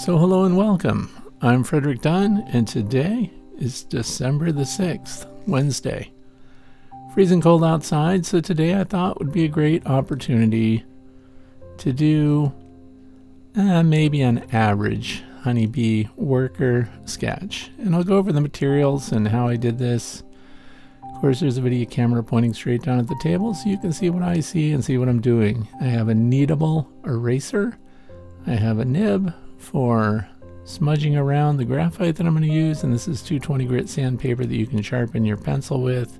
So hello and welcome. I'm Frederick Dunn, and today is December the 6th, Wednesday. Freezing cold outside, so today I thought would be a great opportunity to do maybe an average honeybee worker sketch. And I'll go over the materials and how I did this. Of course, there's a video camera pointing straight down at the table so you can see what I see and see what I'm doing. I have a kneadable eraser. I have a nib for smudging around the graphite that I'm going to use, and this is 220 grit sandpaper that you can sharpen your pencil with.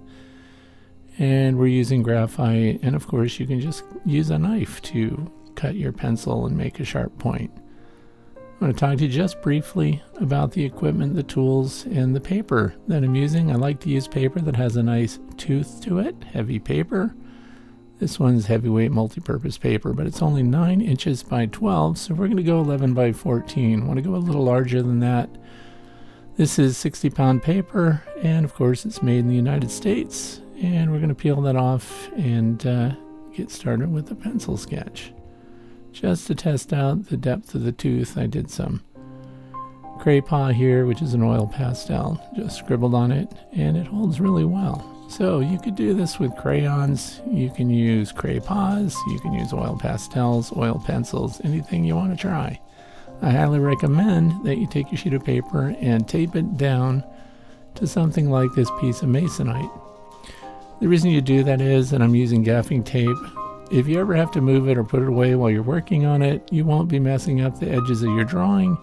And we're using graphite, and of course you can just use a knife to cut your pencil and make a sharp point. I'm going to talk to you just briefly about the equipment, the tools, and the paper that I'm using. I like to use paper that has a nice tooth to it, heavy paper. This one's heavyweight multi-purpose paper, but it's only 9 inches by 12, so we're going to go 11 by 14. I want to go a little larger than that. This is 60-pound paper, and of course it's made in the United States. And we're going to peel that off and get started with the pencil sketch. Just to test out the depth of the tooth, I did some Cray-Paw here, which is an oil pastel. Just scribbled on it, and it holds really well. So you could do this with crayons, you can use Cray-Paws, you can use oil pastels, oil pencils, anything you want to try. I highly recommend that you take your sheet of paper and tape it down to something like this piece of masonite. The reason you do that is, and I'm using gaffing tape, if you ever have to move it or put it away while you're working on it, you won't be messing up the edges of your drawing.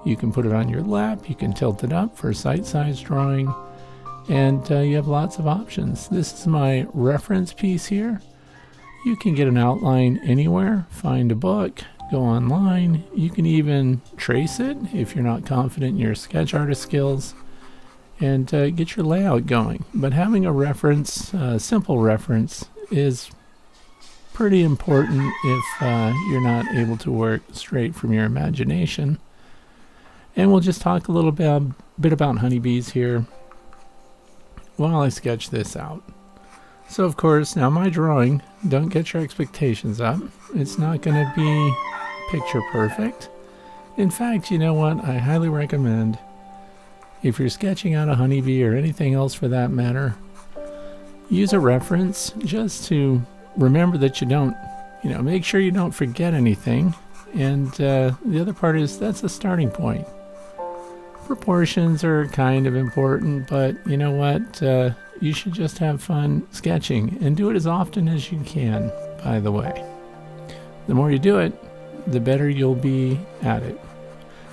You can put it on your lap, you can tilt it up for a sight-size drawing, and you have lots of options. This is my reference piece here. You can get an outline anywhere, find a book, go online. You can even trace it if you're not confident in your sketch artist skills, and get your layout going. But having a reference, a simple reference, is pretty important if you're not able to work straight from your imagination. And we'll just talk a little bit about honeybees here while I sketch this out. So of course, now my drawing, don't get your expectations up. It's not going to be picture perfect. In fact, you know what? I highly recommend, if you're sketching out a honeybee or anything else for that matter, use a reference just to remember that you don't, make sure you don't forget anything. And the other part is, that's the starting point. Proportions are kind of important, but you know what? You should just have fun sketching and do it as often as you can, by the way. The more you do it, the better you'll be at it.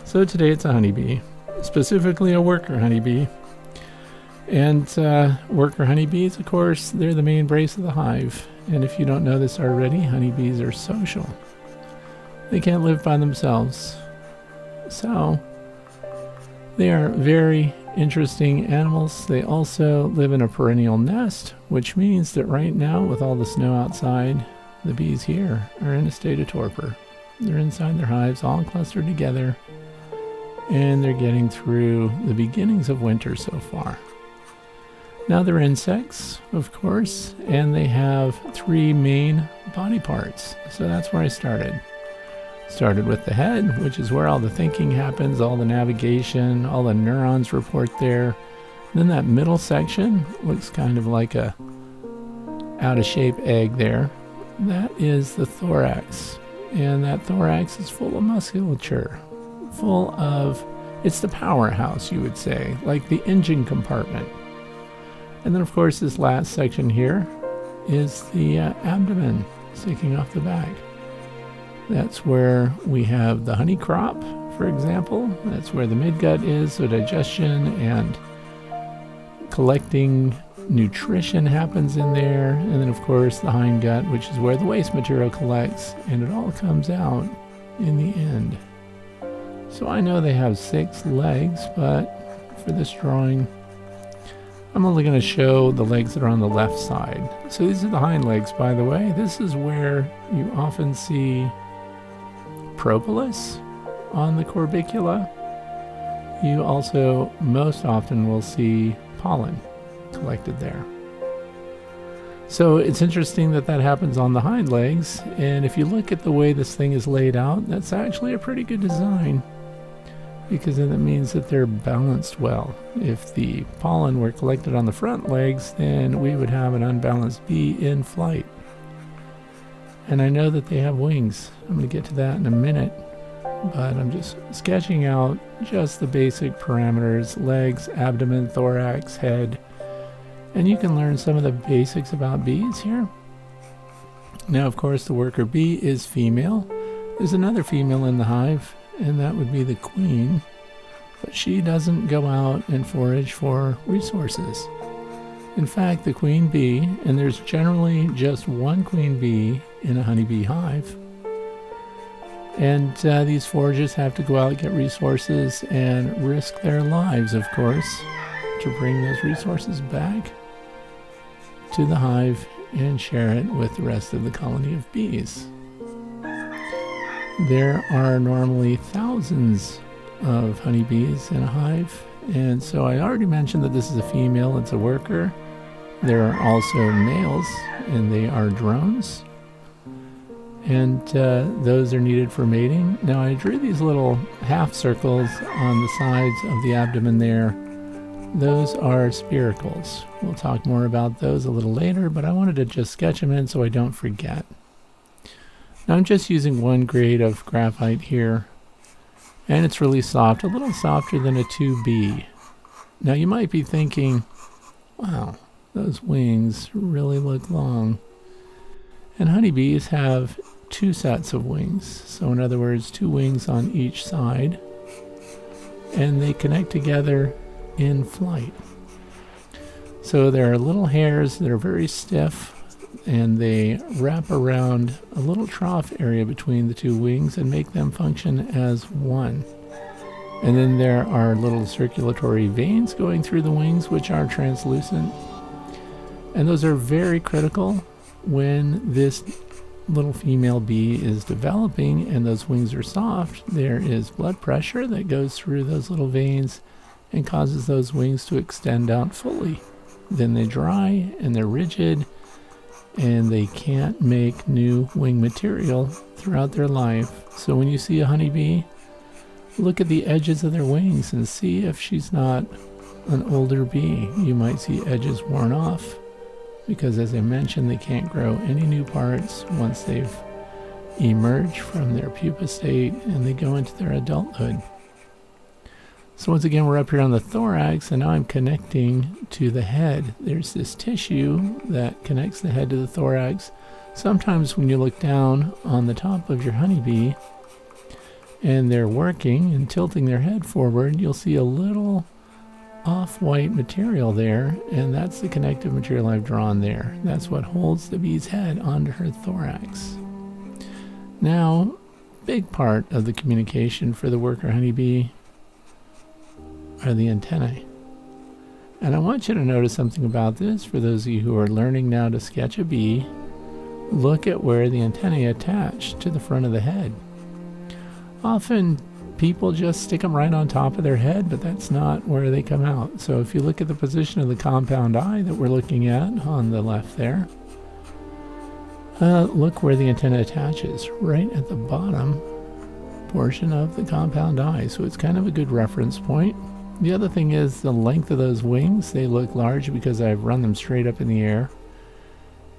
So today it's a honeybee, specifically a worker honeybee. And worker honeybees, of course, they're the main brace of the hive. And if you don't know this already, honeybees are social. They can't live by themselves. So they are very interesting animals. They also live in a perennial nest, which means that right now, with all the snow outside, the bees here are in a state of torpor. They're inside their hives, all clustered together, and they're getting through the beginnings of winter so far. Now they're insects, of course, and they have 3 main body parts. So that's where I started. Started with the head, which is where all the thinking happens, all the navigation, all the neurons report there. Then that middle section looks kind of like a out-of-shape egg there. That is the thorax. And that thorax is full of musculature, it's the powerhouse, you would say, like the engine compartment. And then, of course, this last section here is the abdomen sticking off the back. That's where we have the honey crop, for example. That's where the midgut is, so digestion and collecting nutrition happens in there. And then, of course, the hindgut, which is where the waste material collects, and it all comes out in the end. So I know they have 6 legs, but for this drawing, I'm only going to show the legs that are on the left side. So these are the hind legs, by the way. This is where you often see propolis on the corbicula. You also most often will see pollen collected there. So it's interesting that that happens on the hind legs, and if you look at the way this thing is laid out, that's actually a pretty good design. because then that means that they're balanced well. If the pollen were collected on the front legs, then we would have an unbalanced bee in flight. And I know that they have wings. I'm going to get to that in a minute, but I'm just sketching out just the basic parameters: legs, abdomen, thorax, head. And you can learn some of the basics about bees here. Now, of course, the worker bee is female. There's another female in the hive, and that would be the queen, but she doesn't go out and forage for resources. In fact, the queen bee, and there's generally just one queen bee in a honeybee hive, and these foragers have to go out and get resources and risk their lives, of course, to bring those resources back to the hive and share it with the rest of the colony of bees. There are normally thousands of honeybees in a hive, and so I already mentioned that this is a female, it's a worker. There are also males, and they are drones, and those are needed for mating. Now, I drew these little half circles on the sides of the abdomen there. Those are spiracles. We'll talk more about those a little later, but I wanted to just sketch them in so I don't forget. Now, I'm just using 1 grade of graphite here, and it's really soft, a little softer than a 2B. Now, you might be thinking, wow, those wings really look long. And honeybees have 2 sets of wings. So in other words, 2 wings on each side, and they connect together in flight. So there are little hairs that are very stiff, and they wrap around a little trough area between the 2 wings and make them function as one. And then there are little circulatory veins going through the wings, which are translucent. And those are very critical when this little female bee is developing and those wings are soft. There is blood pressure that goes through those little veins and causes those wings to extend out fully. Then they dry and they're rigid, and they can't make new wing material throughout their life. So when you see a honeybee, look at the edges of their wings and see if she's not an older bee. You might see edges worn off because, as I mentioned, they can't grow any new parts once they've emerged from their pupa state and they go into their adulthood. So once again, we're up here on the thorax, and now I'm connecting to the head. There's this tissue that connects the head to the thorax. Sometimes when you look down on the top of your honeybee and they're working and tilting their head forward, you'll see a little off-white material there, and that's the connective material I've drawn there. That's what holds the bee's head onto her thorax. Now, big part of the communication for the worker honeybee are the antennae. And I want you to notice something about this. For those of you who are learning now to sketch a bee, look at where the antennae attach to the front of the head. Often people just stick them right on top of their head, but that's not where they come out. So if you look at the position of the compound eye that we're looking at on the left there, look where the antenna attaches, right at the bottom portion of the compound eye. So it's kind of a good reference point. The other thing is the length of those wings. They look large because I've run them straight up in the air.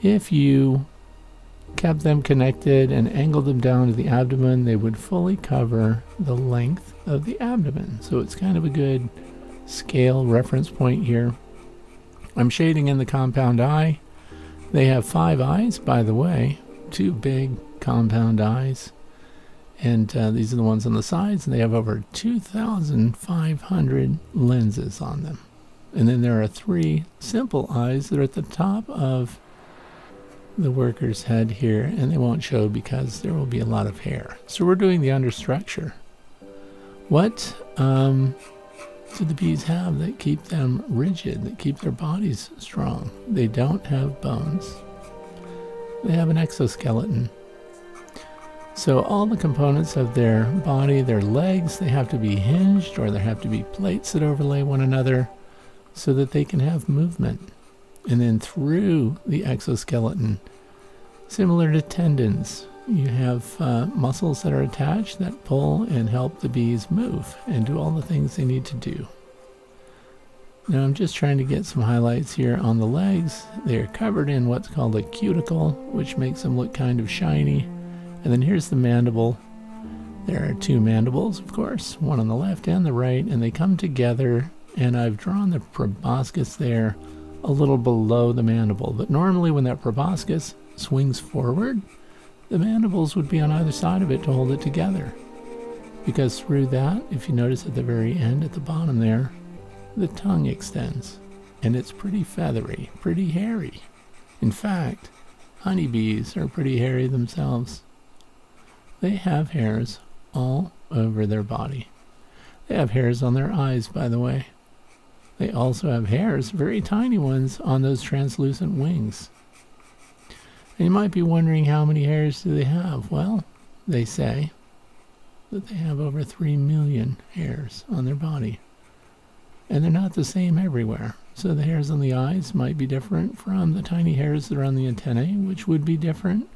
If you kept them connected and angled them down to the abdomen, they would fully cover the length of the abdomen. So it's kind of a good scale reference point here. I'm shading in the compound eye. They have 5 eyes, by the way, 2 big compound eyes. And these are the ones on the sides, and they have over 2,500 lenses on them. And then there are 3 simple eyes that are at the top of the worker's head here, and they won't show because there will be a lot of hair. So we're doing the understructure. What do the bees have that keep them rigid, that keep their bodies strong? They don't have bones. They have an exoskeleton. So all the components of their body, their legs, they have to be hinged, or there have to be plates that overlay one another so that they can have movement. And then through the exoskeleton, similar to tendons, you have muscles that are attached that pull and help the bees move and do all the things they need to do. Now I'm just trying to get some highlights here on the legs. They're covered in what's called a cuticle, which makes them look kind of shiny. And then here's the mandible. There are two mandibles, of course, one on the left and the right, and they come together, and I've drawn the proboscis there a little below the mandible. But normally when that proboscis swings forward, the mandibles would be on either side of it to hold it together. Because through that, if you notice at the very end, at the bottom there, the tongue extends, and it's pretty feathery, pretty hairy. In fact, honeybees are pretty hairy themselves. They have hairs all over their body. They have hairs on their eyes, by the way. They also have hairs, very tiny ones, on those translucent wings. And you might be wondering, how many hairs do they have? Well, they say that they have over 3 million hairs on their body. And they're not the same everywhere. So the hairs on the eyes might be different from the tiny hairs that are on the antennae, which would be different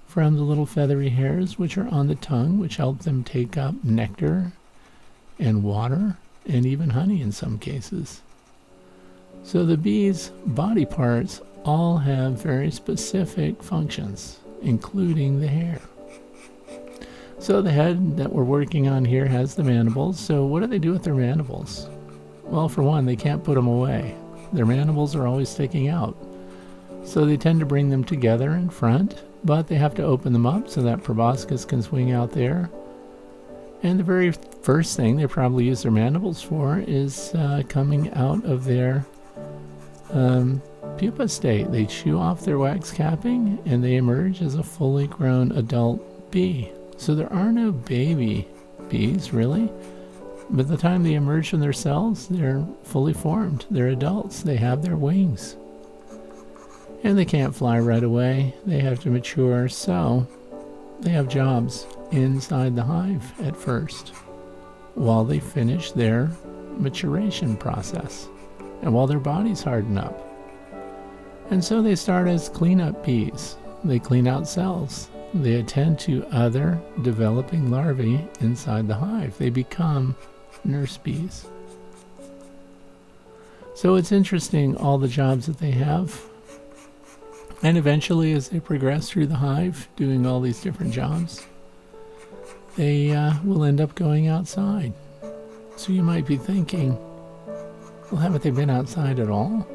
from the little feathery hairs which are on the tongue, which help them take up nectar and water and even honey in some cases. So the bees' body parts all have very specific functions, including the hair. So the head that we're working on here has the mandibles. So what do they do with their mandibles? Well, for one, they can't put them away. Their mandibles are always sticking out. So they tend to bring them together in front, but they have to open them up so that proboscis can swing out there. And the very first thing they probably use their mandibles for is coming out of their pupa state. They chew off their wax capping and they emerge as a fully grown adult bee. So there are no baby bees, really. By the time they emerge from their cells, they're fully formed. They're adults. They have their wings. And they can't fly right away. They have to mature, so they have jobs inside the hive at first while they finish their maturation process and while their bodies harden up. And so they start as cleanup bees. They clean out cells. They attend to other developing larvae inside the hive. They become nurse bees. So it's interesting, all the jobs that they have. And eventually, as they progress through the hive, doing all these different jobs, they will end up going outside. So you might be thinking, well, haven't they been outside at all?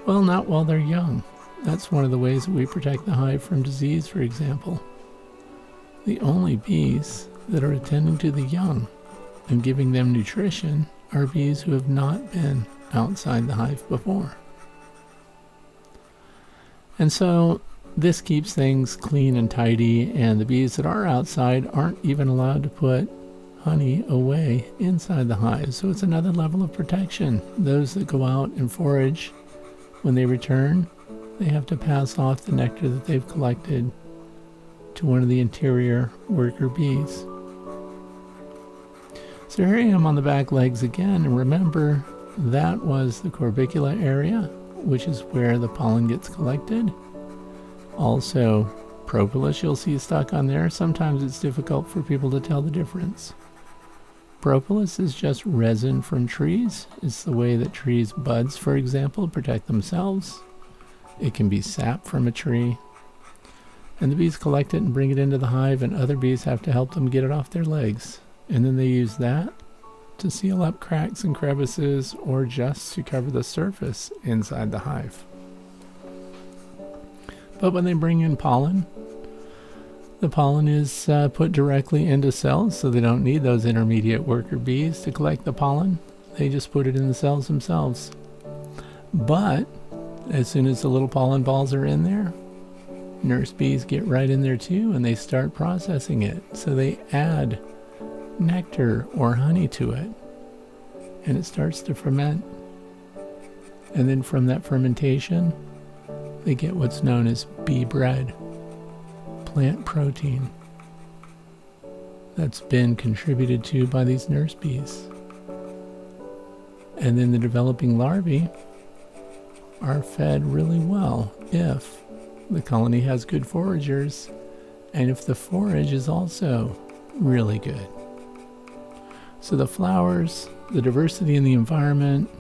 Well, not while they're young. That's one of the ways that we protect the hive from disease, for example. The only bees that are attending to the young and giving them nutrition are bees who have not been outside the hive before. And so this keeps things clean and tidy, and the bees that are outside aren't even allowed to put honey away inside the hive. So it's another level of protection. Those that go out and forage, when they return, they have to pass off the nectar that they've collected to one of the interior worker bees. So here I am on the back legs again, and remember that was the corbicula area, which is where the pollen gets collected. Also, propolis you'll see stuck on there. Sometimes it's difficult for people to tell the difference. Propolis is just resin from trees. It's the way that trees' buds, for example, protect themselves. It can be sap from a tree. And the bees collect it and bring it into the hive, and other bees have to help them get it off their legs. And then they use that to seal up cracks and crevices, or just to cover the surface inside the hive. But when they bring in pollen, the pollen is put directly into cells, so they don't need those intermediate worker bees to collect the pollen. They just put it in the cells themselves. But as soon as the little pollen balls are in there, nurse bees get right in there too, and they start processing it. So they add nectar or honey to it, and it starts to ferment. And then from that fermentation, they get what's known as bee bread, plant protein that's been contributed to by these nurse bees. And then the developing larvae are fed really well if the colony has good foragers and if the forage is also really good. So the flowers, the diversity in the environment,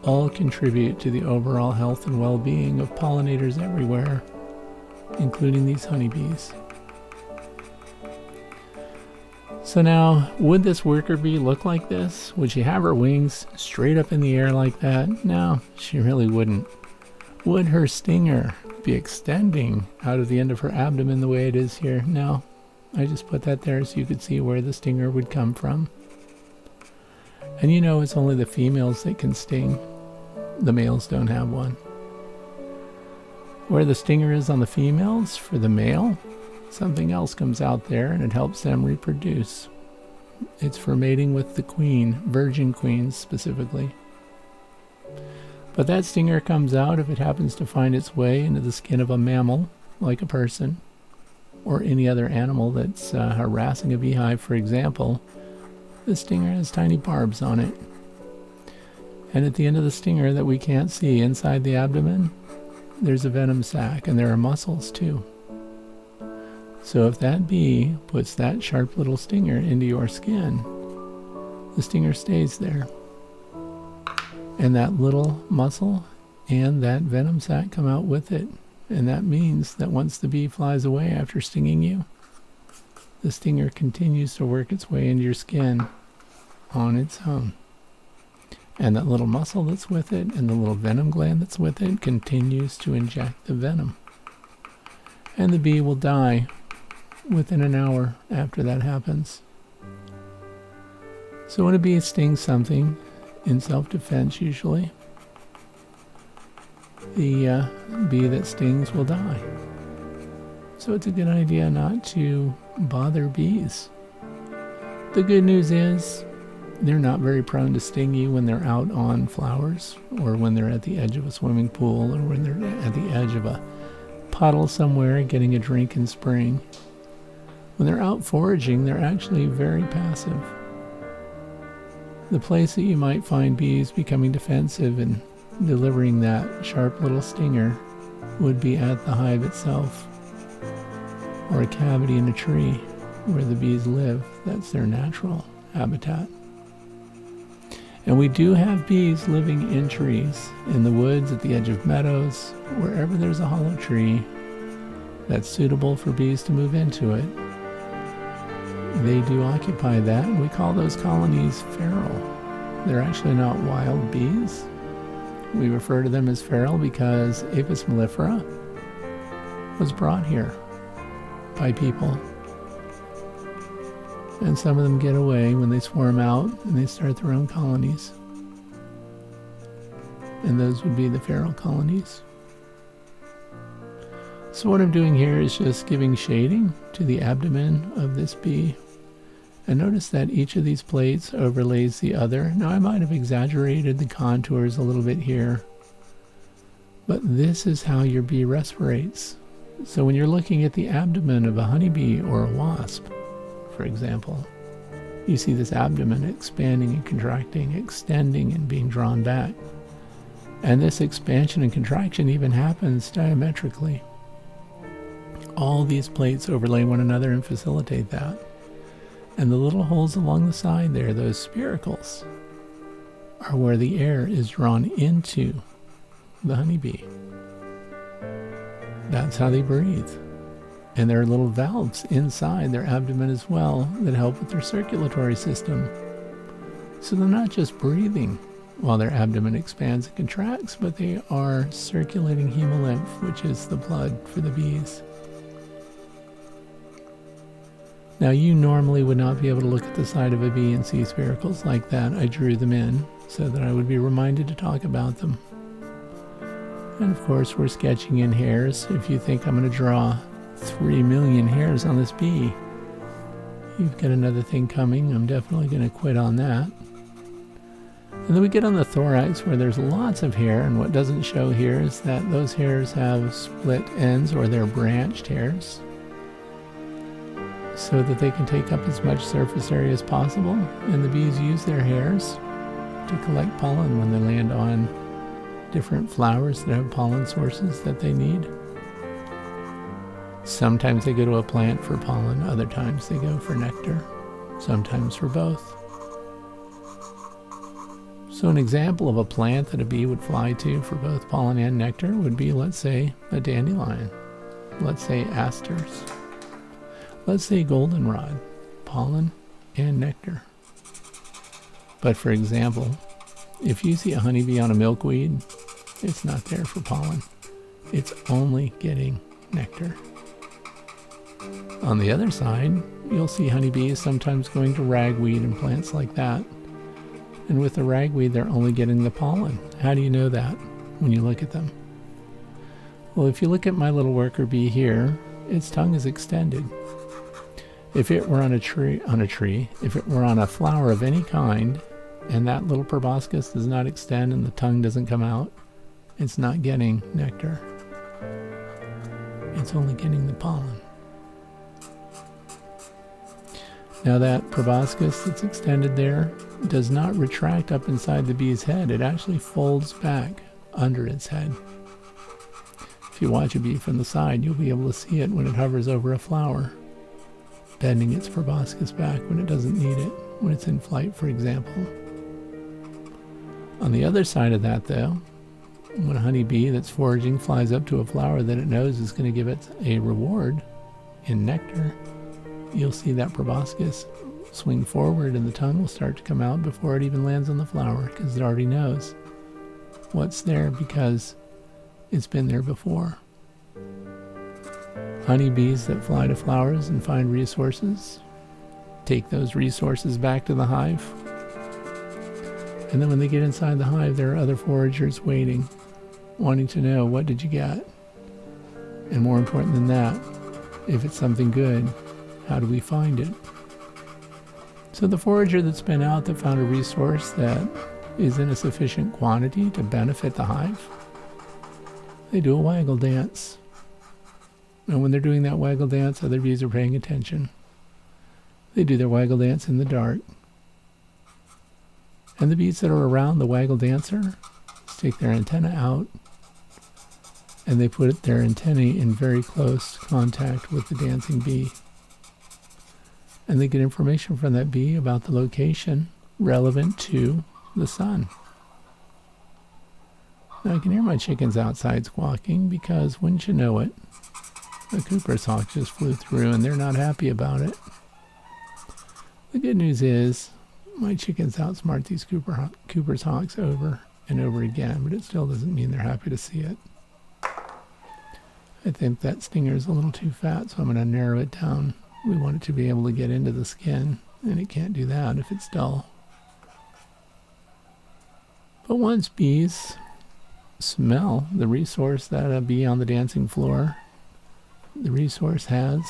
all contribute to the overall health and well-being of pollinators everywhere, including these honeybees. So now, would this worker bee look like this? Would she have her wings straight up in the air like that? No, she really wouldn't. Would her stinger be extending out of the end of her abdomen the way it is here? No, I just put that there so you could see where the stinger would come from. And you know it's only the females that can sting. The males don't have one. Where the stinger is on the females, for the male, something else comes out there and it helps them reproduce. It's for mating with the queen, virgin queens specifically. But that stinger comes out if it happens to find its way into the skin of a mammal, like a person, or any other animal that's harassing a beehive, for example. The stinger has tiny barbs on it. And at the end of the stinger that we can't see inside the abdomen, there's a venom sac, and there are muscles too. So if that bee puts that sharp little stinger into your skin, the stinger stays there. And that little muscle and that venom sac come out with it. And that means that once the bee flies away after stinging you, the stinger continues to work its way into your skin on its own. And that little muscle that's with it and the little venom gland that's with it continues to inject the venom. And the bee will die within an hour after that happens. So when a bee stings something, in self-defense usually, the bee that stings will die. So it's a good idea not to bother bees. The good news is they're not very prone to sting you when they're out on flowers, or when they're at the edge of a swimming pool, or when they're at the edge of a puddle somewhere getting a drink in spring. When they're out foraging, they're actually very passive. The place that you might find bees becoming defensive and delivering that sharp little stinger would be at the hive itself, or a cavity in a tree where the bees live. That's their natural habitat. And we do have bees living in trees, in the woods, at the edge of meadows, wherever there's a hollow tree that's suitable for bees to move into it. They do occupy that, and we call those colonies feral. They're actually not wild bees. We refer to them as feral because Apis mellifera was brought here by people. And some of them get away when they swarm out and they start their own colonies. And those would be the feral colonies. So what I'm doing here is just giving shading to the abdomen of this bee. And notice that each of these plates overlays the other. Now I might have exaggerated the contours a little bit here, but this is how your bee respirates. So when you're looking at the abdomen of a honeybee or a wasp, for example, you see this abdomen expanding and contracting, extending and being drawn back. And this expansion and contraction even happens diametrically. All these plates overlay one another and facilitate that. And the little holes along the side there, those spiracles, are where the air is drawn into the honeybee. That's how they breathe. And there are little valves inside their abdomen as well that help with their circulatory system. So they're not just breathing while their abdomen expands and contracts, but they are circulating hemolymph, which is the blood for the bees. Now you normally would not be able to look at the side of a bee and see spiracles like that. I drew them in so that I would be reminded to talk about them. And of course we're sketching in hairs. If you think I'm going to draw 3 million hairs on this bee, you've got another thing coming. I'm definitely going to quit on that. And then we get on the thorax where there's lots of hair, and what doesn't show here is that those hairs have split ends, or they're branched hairs, so that they can take up as much surface area as possible. And the bees use their hairs to collect pollen when they land on different flowers that have pollen sources that they need. Sometimes they go to a plant for pollen, other times they go for nectar, sometimes for both. So an example of a plant that a bee would fly to for both pollen and nectar would be, let's say, a dandelion. Let's say asters. Let's say goldenrod, pollen and nectar. But for example, if you see a honeybee on a milkweed, it's not there for pollen. It's only getting nectar. On the other side, you'll see honeybees sometimes going to ragweed and plants like that. And with the ragweed, they're only getting the pollen. How do you know that when you look at them? Well, if you look at my little worker bee here, its tongue is extended. If it were on a tree, if it were on a flower of any kind, and that little proboscis does not extend and the tongue doesn't come out, it's not getting nectar. It's only getting the pollen. Now that proboscis that's extended there does not retract up inside the bee's head. It actually folds back under its head. If you watch a bee from the side, you'll be able to see it when it hovers over a flower, bending its proboscis back when it doesn't need it, when it's in flight, for example. On the other side of that, though, when a honeybee that's foraging flies up to a flower that it knows is going to give it a reward in nectar, you'll see that proboscis swing forward and the tongue will start to come out before it even lands on the flower, because it already knows what's there because it's been there before. Honeybees that fly to flowers and find resources take those resources back to the hive. And then when they get inside the hive, there are other foragers waiting, wanting to know, what did you get? And more important than that, if it's something good, how do we find it? So the forager that's been out that found a resource that is in a sufficient quantity to benefit the hive, they do a waggle dance. And when they're doing that waggle dance, other bees are paying attention. They do their waggle dance in the dark. And the bees that are around the waggle dancer stick their antenna out, and they put their antennae in very close contact with the dancing bee. And they get information from that bee about the location relevant to the sun. Now I can hear my chickens outside squawking because, wouldn't you know it, a Cooper's hawk just flew through and they're not happy about it. The good news is my chickens outsmart these Cooper's hawks over and over again, but it still doesn't mean they're happy to see it. I think that stinger is a little too fat, so I'm going to narrow it down. We want it to be able to get into the skin, and it can't do that if it's dull. But once bees smell the resource that a bee on the dancing floor, the resource has,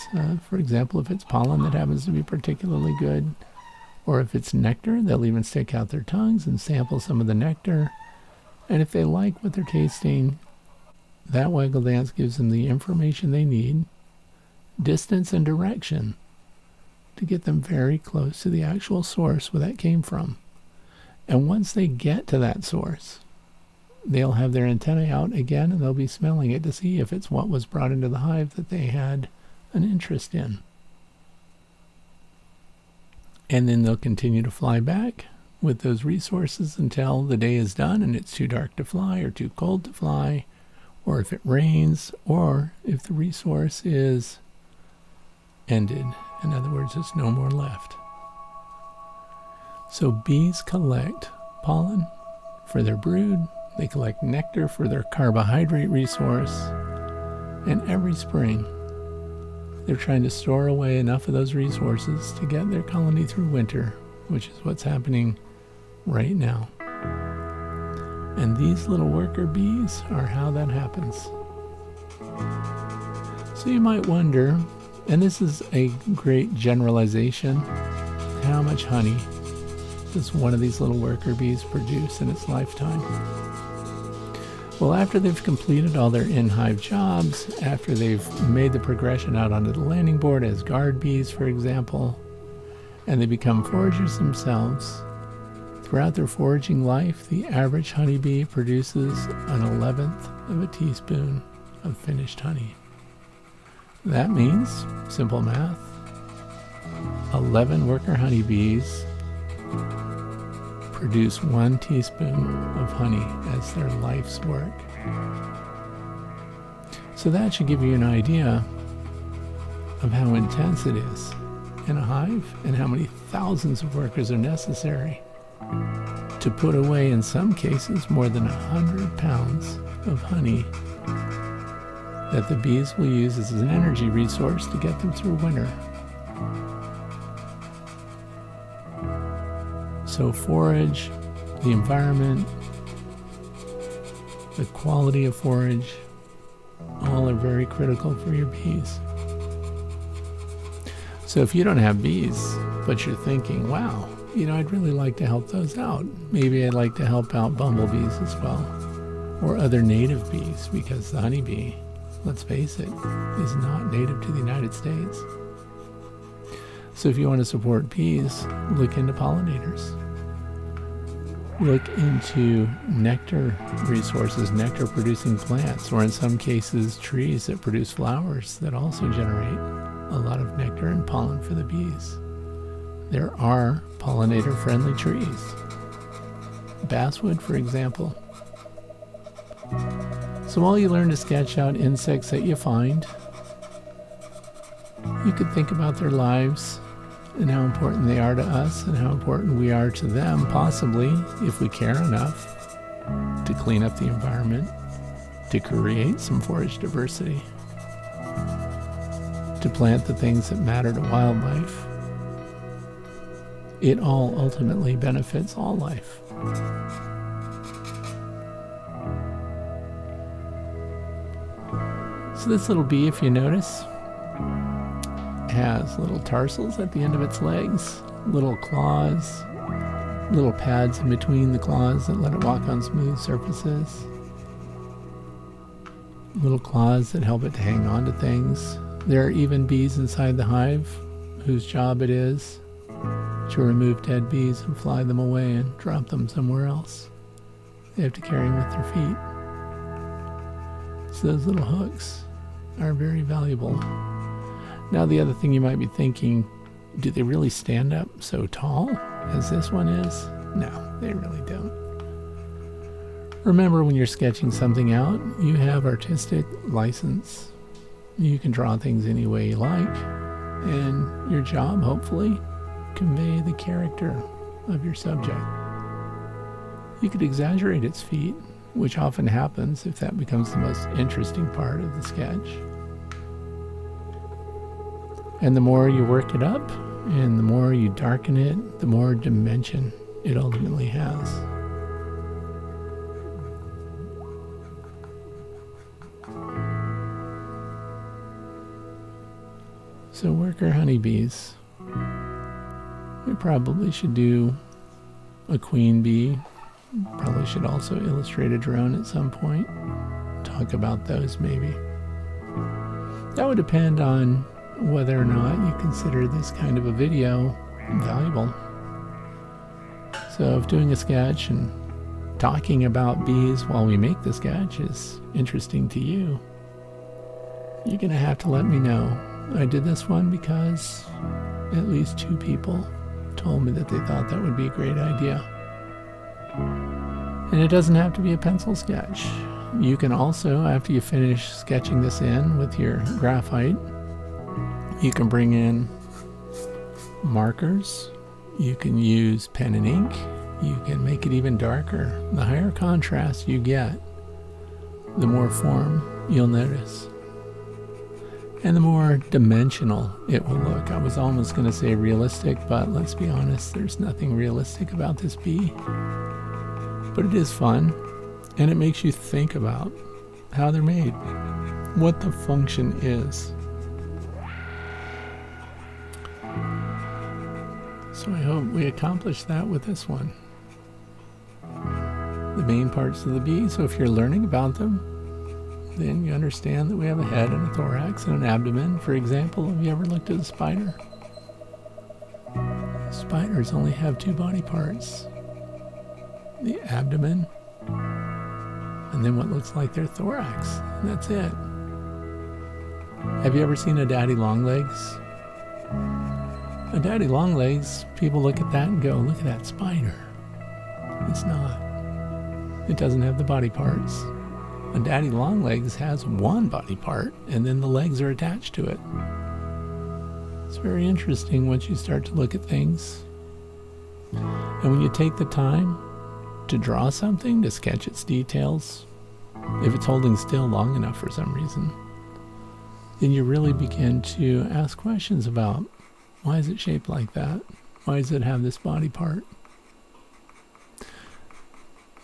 for example, if it's pollen that happens to be particularly good, or if it's nectar, they'll even stick out their tongues and sample some of the nectar. And if they like what they're tasting, that waggle dance gives them the information they need, distance and direction, to get them very close to the actual source where that came from. And once they get to that source, they'll have their antennae out again and they'll be smelling it to see if it's what was brought into the hive that they had an interest in. And then they'll continue to fly back with those resources until the day is done and it's too dark to fly or too cold to fly, or if it rains, or if the resource is ended. In other words, there's no more left. So bees collect pollen for their brood, they collect nectar for their carbohydrate resource, and every spring they're trying to store away enough of those resources to get their colony through winter, which is what's happening right now. And these little worker bees are how that happens. So you might wonder, and this is a great generalization, how much honey does one of these little worker bees produce in its lifetime? Well, after they've completed all their in-hive jobs, after they've made the progression out onto the landing board as guard bees, for example, and they become foragers themselves, throughout their foraging life, the average honeybee produces 1/11 of a teaspoon of finished honey. That means, simple math, 11 worker honeybees produce 1 teaspoon of honey as their life's work. So that should give you an idea of how intense it is in a hive and how many thousands of workers are necessary to put away, in some cases, more than 100 pounds of honey that the bees will use as an energy resource to get them through winter. So forage, the environment, the quality of forage, all are very critical for your bees. So if you don't have bees, but you're thinking, wow, I'd really like to help those out. Maybe I'd like to help out bumblebees as well, or other native bees, because the honeybee, let's face it, is not native to the United States. So if you want to support bees, look into pollinators. Look into nectar resources, nectar producing plants, or in some cases trees that produce flowers that also generate a lot of nectar and pollen for the bees. There are pollinator friendly trees. Basswood, for example. So while you learn to sketch out insects that you find, you could think about their lives and how important they are to us and how important we are to them, possibly, if we care enough, to clean up the environment, to create some forage diversity, to plant the things that matter to wildlife. It all ultimately benefits all life. So this little bee, if you notice, has little tarsals at the end of its legs, little claws, little pads in between the claws that let it walk on smooth surfaces, little claws that help it to hang on to things. There are even bees inside the hive whose job it is to remove dead bees and fly them away and drop them somewhere else. They have to carry them with their feet. So those little hooks are very valuable. Now the other thing you might be thinking, do they really stand up so tall as this one is? No, they really don't. Remember, when you're sketching something out, you have artistic license. You can draw things any way you like, and your job, hopefully, convey the character of your subject. You could exaggerate its feet, which often happens if that becomes the most interesting part of the sketch. And the more you work it up, and the more you darken it, the more dimension it ultimately has. So worker honeybees. We probably should do a queen bee. Probably should also illustrate a drone at some point. Talk about those maybe. That would depend on whether or not you consider this kind of a video valuable. So if doing a sketch and talking about bees while we make the sketch is interesting to you, you're going to have to let me know. I did this one because at least 2 people told me that they thought that would be a great idea. And it doesn't have to be a pencil sketch. You can also, after you finish sketching this in with your graphite, you can bring in markers. You can use pen and ink. You can make it even darker. The higher contrast you get, the more form you'll notice. And the more dimensional it will look. I was almost going to say realistic, but let's be honest, there's nothing realistic about this bee. But it is fun, and it makes you think about how they're made, what the function is. So I hope we accomplished that with this one. The main parts of the bee, so if you're learning about them, then you understand that we have a head and a thorax and an abdomen. For example, have you ever looked at a spider? Spiders only have 2 body parts. The abdomen, and then what looks like their thorax. And that's it. Have you ever seen a daddy longlegs? A daddy longlegs, people look at that and go, look at that spider. It's not. It doesn't have the body parts. A daddy longlegs has one body part, and then the legs are attached to it. It's very interesting once you start to look at things. And when you take the time to draw something, to sketch its details, if it's holding still long enough for some reason, then you really begin to ask questions about, why is it shaped like that? Why does it have this body part?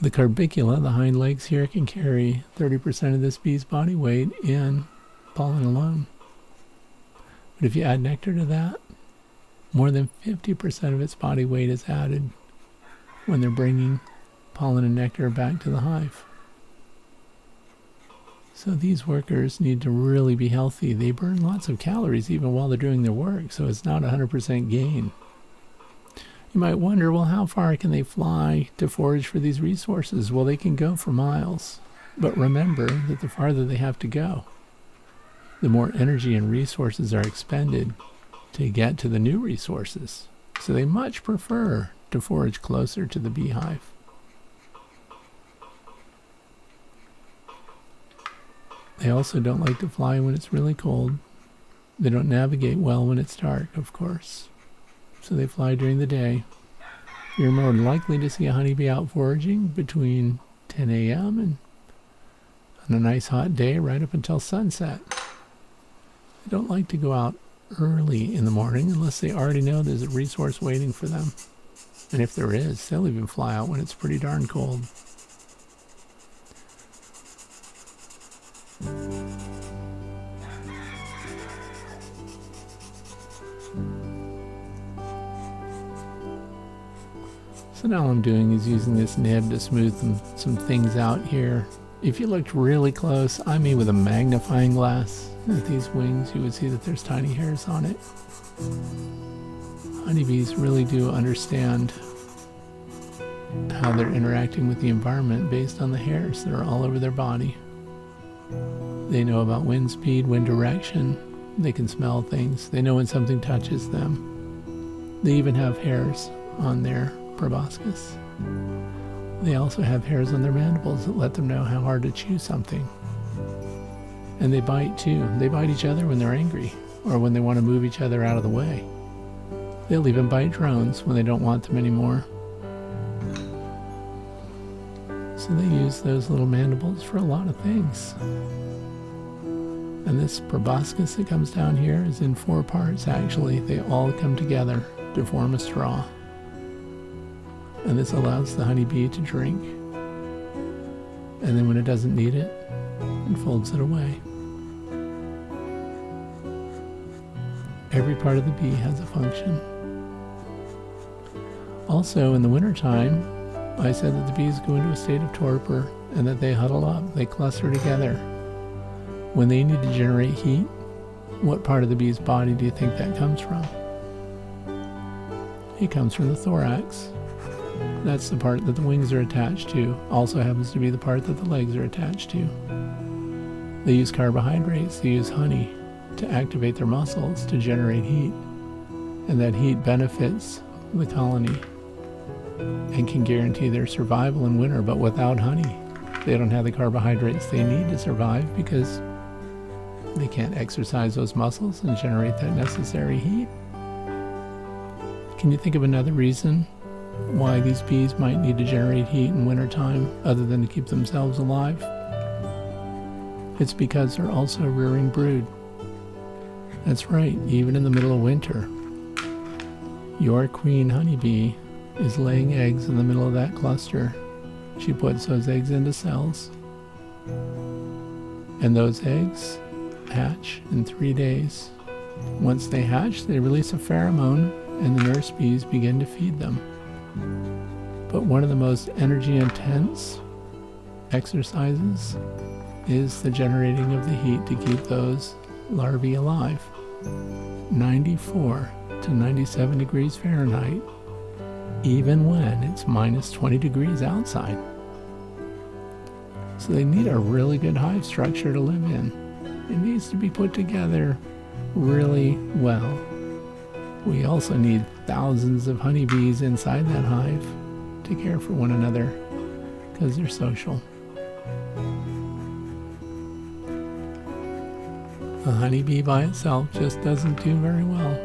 The carbicula, the hind legs here, can carry 30% of this bee's body weight in pollen alone. But if you add nectar to that, more than 50% of its body weight is added when they're bringing pollen and nectar back to the hive. So these workers need to really be healthy. They burn lots of calories even while they're doing their work, so it's not 100% gain. You might wonder, well, how far can they fly to forage for these resources? Well, they can go for miles. But remember that the farther they have to go, the more energy and resources are expended to get to the new resources. So they much prefer to forage closer to the beehive. They also don't like to fly when it's really cold. They don't navigate well when it's dark, of course. So they fly during the day. You're more likely to see a honeybee out foraging between 10 a.m. and on a nice hot day right up until sunset. They don't like to go out early in the morning unless they already know there's a resource waiting for them. And if there is, they'll even fly out when it's pretty darn cold. So now all I'm doing is using this nib to smooth some things out here. If you looked really close, I mean with a magnifying glass, at these wings, you would see that there's tiny hairs on it. Honeybees really do understand how they're interacting with the environment based on the hairs that are all over their body. They know about wind speed, wind direction. They can smell things. They know when something touches them. They even have hairs on their proboscis. They also have hairs on their mandibles that let them know how hard to chew something. And they bite too. They bite each other when they're angry or when they want to move each other out of the way. They'll even bite drones when they don't want them anymore. So they use those little mandibles for a lot of things. And this proboscis that comes down here is in 4 parts actually. They all come together to form a straw. And this allows the honeybee to drink. And then when it doesn't need it, it folds it away. Every part of the bee has a function. Also, in the wintertime, I said that the bees go into a state of torpor and that they huddle up, they cluster together. When they need to generate heat, what part of the bee's body do you think that comes from? It comes from the thorax. That's the part that the wings are attached to. Also happens to be the part that the legs are attached to. They use carbohydrates, they use honey to activate their muscles to generate heat. And that heat benefits the colony and can guarantee their survival in winter. But without honey, they don't have the carbohydrates they need to survive because they can't exercise those muscles and generate that necessary heat. Can you think of another reason why these bees might need to generate heat in wintertime other than to keep themselves alive? It's because they're also rearing brood. That's right, even in the middle of winter, your queen honeybee is laying eggs in the middle of that cluster. She puts those eggs into cells, and those eggs hatch in 3 days. Once they hatch, they release a pheromone, and the nurse bees begin to feed them. But one of the most energy-intense exercises is the generating of the heat to keep those larvae alive. 94 to 97 degrees Fahrenheit, even when it's minus 20 degrees outside. So they need a really good hive structure to live in. It needs to be put together really well. We also need thousands of honeybees inside that hive to care for one another because they're social. A honeybee by itself just doesn't do very well.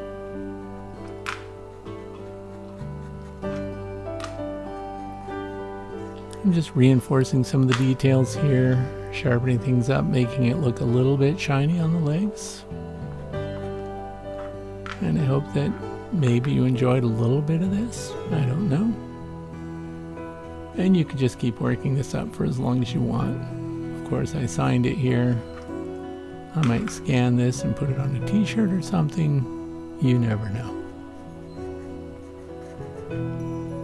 I'm just reinforcing some of the details here, sharpening things up, making it look a little bit shiny on the legs. And I hope that maybe you enjoyed a little bit of this. I don't know. And you could just keep working this up for as long as you want. Of course, I signed it here. I might scan this and put it on a t-shirt or something. You never know.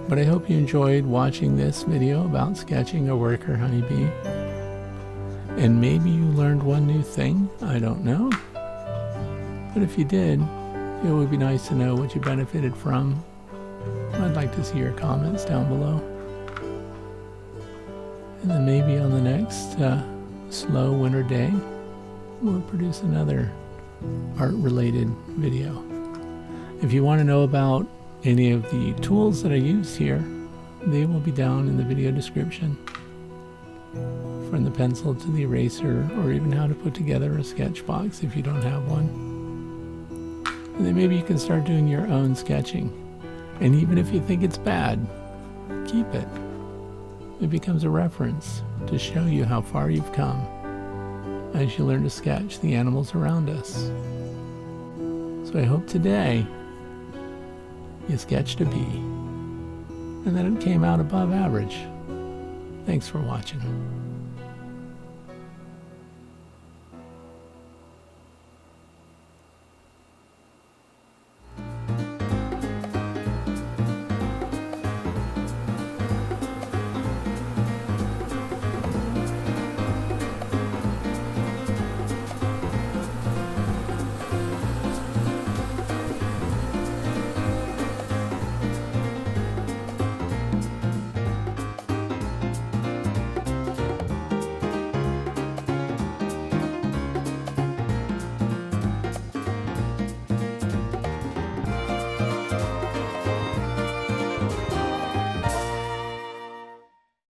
But I hope you enjoyed watching this video about sketching a worker honeybee. And maybe you learned one new thing. I don't know. But if you did, it would be nice to know what you benefited from. I'd like to see your comments down below. And then maybe on the next slow winter day, we'll produce another art-related video. If you want to know about any of the tools that I use here, they will be down in the video description. From the pencil to the eraser, or even how to put together a sketch box if you don't have one. And then maybe you can start doing your own sketching. And even if you think it's bad, keep it. It becomes a reference to show you how far you've come as you learn to sketch the animals around us. So I hope today you sketched a bee and that it came out above average. Thanks for watching.